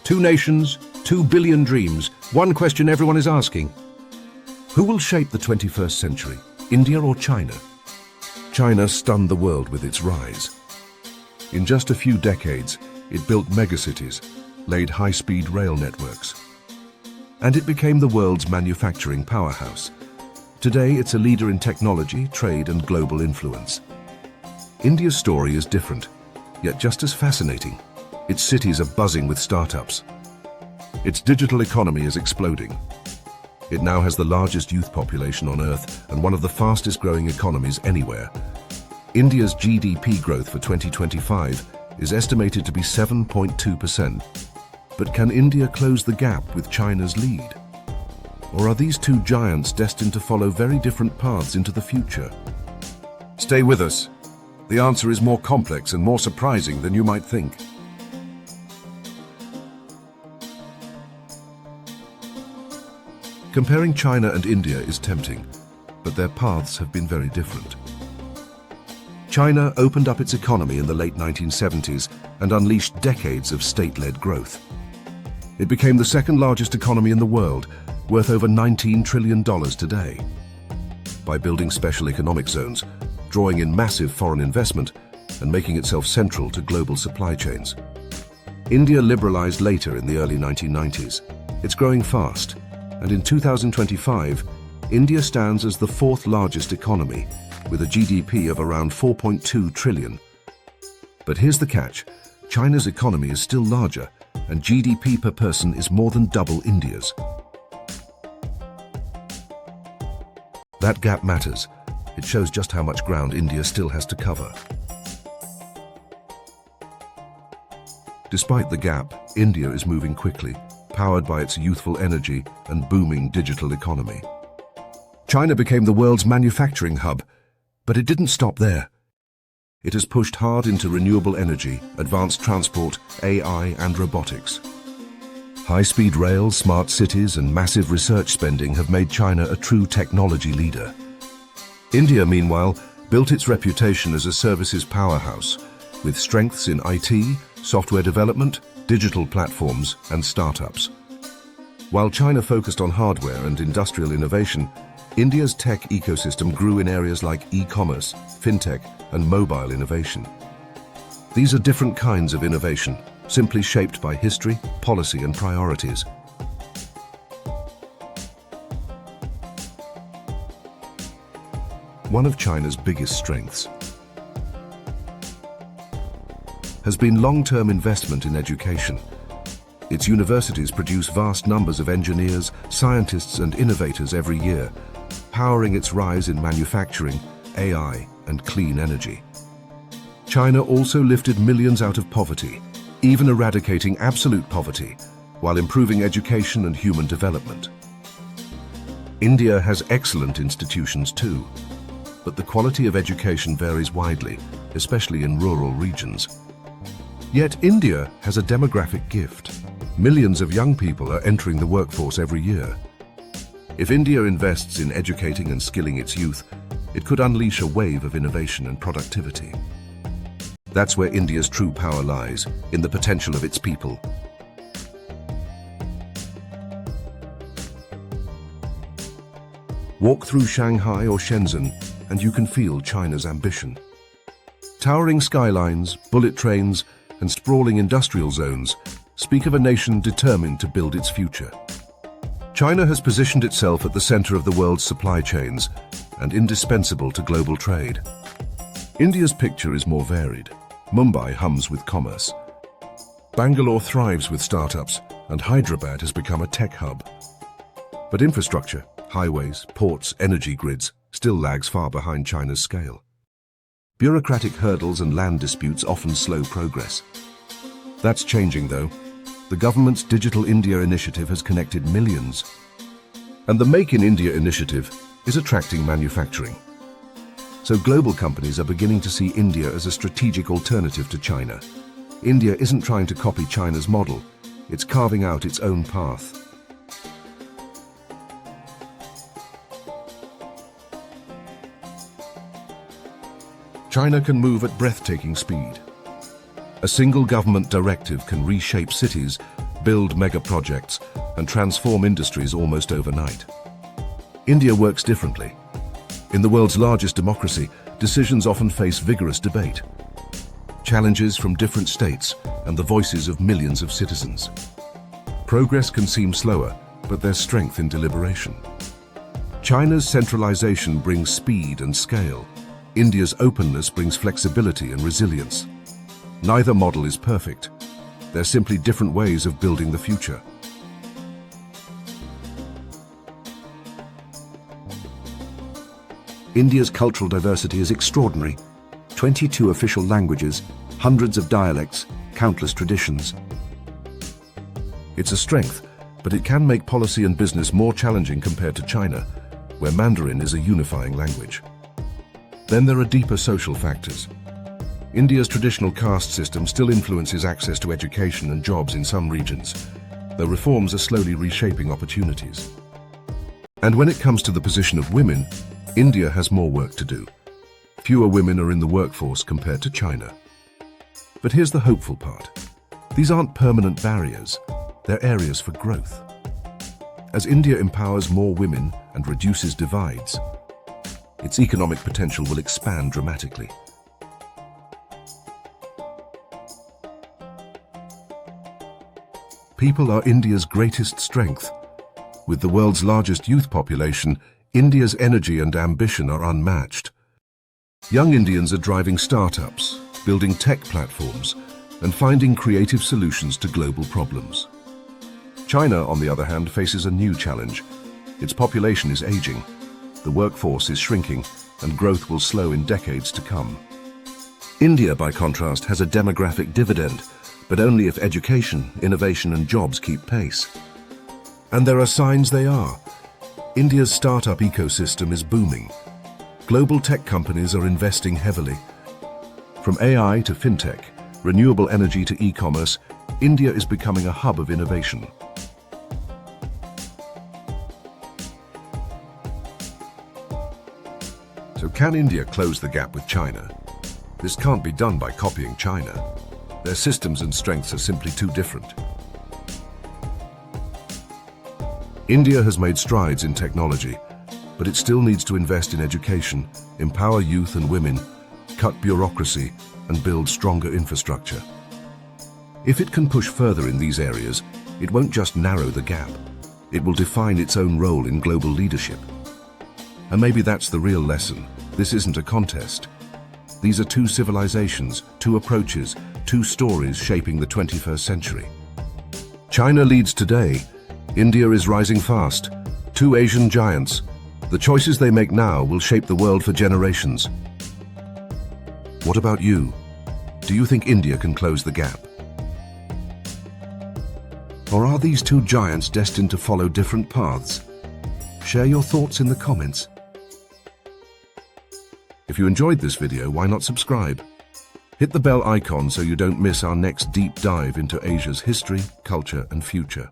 Two nations, 2 billion dreams. One question everyone is asking. Who will shape the 21st century, India or China? China stunned the world with its rise. In just a few decades, it built megacities, laid high-speed rail networks, and it became the world's manufacturing powerhouse. Today, it's a leader in technology, trade, and global influence. India's story is different, yet just as fascinating. Its cities are buzzing with startups. Its digital economy is exploding. It now has the largest youth population on Earth and one of the fastest growing economies anywhere. India's GDP growth for 2025 is estimated to be 7.2%. But can India close the gap with China's lead? Or are these two giants destined to follow very different paths into the future? Stay with us. The answer is more complex and more surprising than you might think. Comparing China and India is tempting, but their paths have been very different. China opened up its economy in the late 1970s and unleashed decades of state-led growth. It became the second largest economy in the world, worth over $19 trillion today. By building special economic zones, drawing in massive foreign investment, and making itself central to global supply chains. India liberalized later in the early 1990s. It's growing fast, and in 2025, India stands as the fourth largest economy, with a GDP of around 4.2 trillion. But here's the catch: China's economy is still larger, and GDP per person is more than double India's. That gap matters. It shows just how much ground India still has to cover. Despite the gap, India is moving quickly, powered by its youthful energy and booming digital economy. China became the world's manufacturing hub, but it didn't stop there. It has pushed hard into renewable energy, advanced transport, AI, and robotics. High-speed rail, smart cities, and massive research spending have made China a true technology leader. India, meanwhile, built its reputation as a services powerhouse, with strengths in IT, software development, digital platforms, and startups. While China focused on hardware and industrial innovation, India's tech ecosystem grew in areas like e-commerce, fintech, and mobile innovation. These are different kinds of innovation, simply shaped by history, policy, and priorities. One of China's biggest strengths has been long-term investment in education. Its universities produce vast numbers of engineers, scientists, and innovators every year, powering its rise in manufacturing, AI, and clean energy. China also lifted millions out of poverty, even eradicating absolute poverty, while improving education and human development. India has excellent institutions too, but the quality of education varies widely, especially in rural regions. Yet India has a demographic gift. Millions of young people are entering the workforce every year. If India invests in educating and skilling its youth, it could unleash a wave of innovation and productivity. That's where India's true power lies, in the potential of its people. Walk through Shanghai or Shenzhen, and you can feel China's ambition. Towering skylines, bullet trains, and sprawling industrial zones speak of a nation determined to build its future. China has positioned itself at the center of the world's supply chains and indispensable to global trade. India's picture is more varied. Mumbai hums with commerce. Bangalore thrives with startups, and Hyderabad has become a tech hub. But infrastructure, highways, ports, energy grids still lags far behind China's scale. Bureaucratic hurdles and land disputes often slow progress. That's changing, though. The government's Digital India initiative has connected millions. And the Make in India initiative is attracting manufacturing. So global companies are beginning to see India as a strategic alternative to China. India isn't trying to copy China's model, it's carving out its own path. China can move at breathtaking speed. A single government directive can reshape cities build mega projects, and transform industries almost overnight. India works differently. In the world's largest democracy, decisions often face vigorous debate. Challenges from different states and the voices of millions of citizens. Progress can seem slower, but there's strength in deliberation. China's centralization brings speed and scale. India's openness brings flexibility and resilience. Neither model is perfect. They're simply different ways of building the future. India's cultural diversity is extraordinary. 22 official languages, hundreds of dialects, countless traditions. It's a strength, but it can make policy and business more challenging compared to China, where Mandarin is a unifying language. Then there are deeper social factors. India's traditional caste system still influences access to education and jobs in some regions, though reforms are slowly reshaping opportunities. And when it comes to the position of women, India has more work to do. Fewer women are in the workforce compared to China. But here's the hopeful part. These aren't permanent barriers, they're areas for growth. As India empowers more women and reduces divides, its economic potential will expand dramatically. People are India's greatest strength. With the world's largest youth population, India's energy and ambition are unmatched. Young Indians are driving startups, building tech platforms, and finding creative solutions to global problems. China, on the other hand, faces a new challenge. Its population is aging, the workforce is shrinking, and growth will slow in decades to come. India, by contrast, has a demographic dividend, but only if education, innovation, and jobs keep pace. And there are signs they are. India's startup ecosystem is booming. Global tech companies are investing heavily. From AI to fintech, renewable energy to e-commerce, India is becoming a hub of innovation. So can India close the gap with China? This can't be done by copying China. Their systems and strengths are simply too different. India has made strides in technology, but it still needs to invest in education, empower youth and women, cut bureaucracy, and build stronger infrastructure. If it can push further in these areas, it won't just narrow the gap. It will define its own role in global leadership. And maybe that's the real lesson. This isn't a contest. These are two civilizations, two approaches, two stories shaping the 21st century. China leads today. India is rising fast. Two Asian giants. The choices they make now will shape the world for generations. What about you? Do you think India can close the gap? Or are these two giants destined to follow different paths? Share your thoughts in the comments. If you enjoyed this video, why not subscribe? Hit the bell icon so you don't miss our next deep dive into Asia's history, culture, and future.